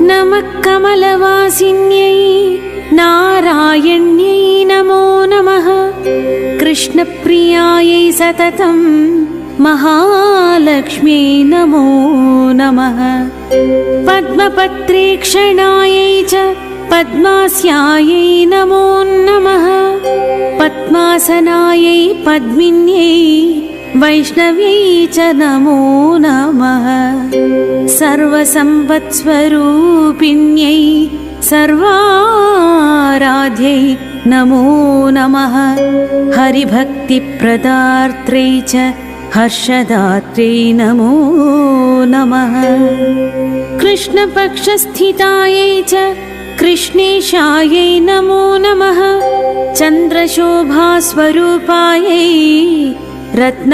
नमः कमलवासिन्यै नारायण्यै नमो नमः। कृष्णप्रियायै सततं महालक्ष्म्यै नमो नमः। पद्मपत्रेक्षणायै च पद्मास्यायै नमो नमः। पद्मासनायै पद्मिन्यै वैष्णव्यै च नमो नमः। सर्वसम्पत्स्वरूपिण्यै सर्वाराध्यै नमो नमः। हरिभक्तिप्रदात्रै च हर्षदात्रै नमो नमः। कृष्णपक्षस्थितायै च कृष्णेशायै नमो नमः। चन्द्रशोभास्वरूपायै रत्न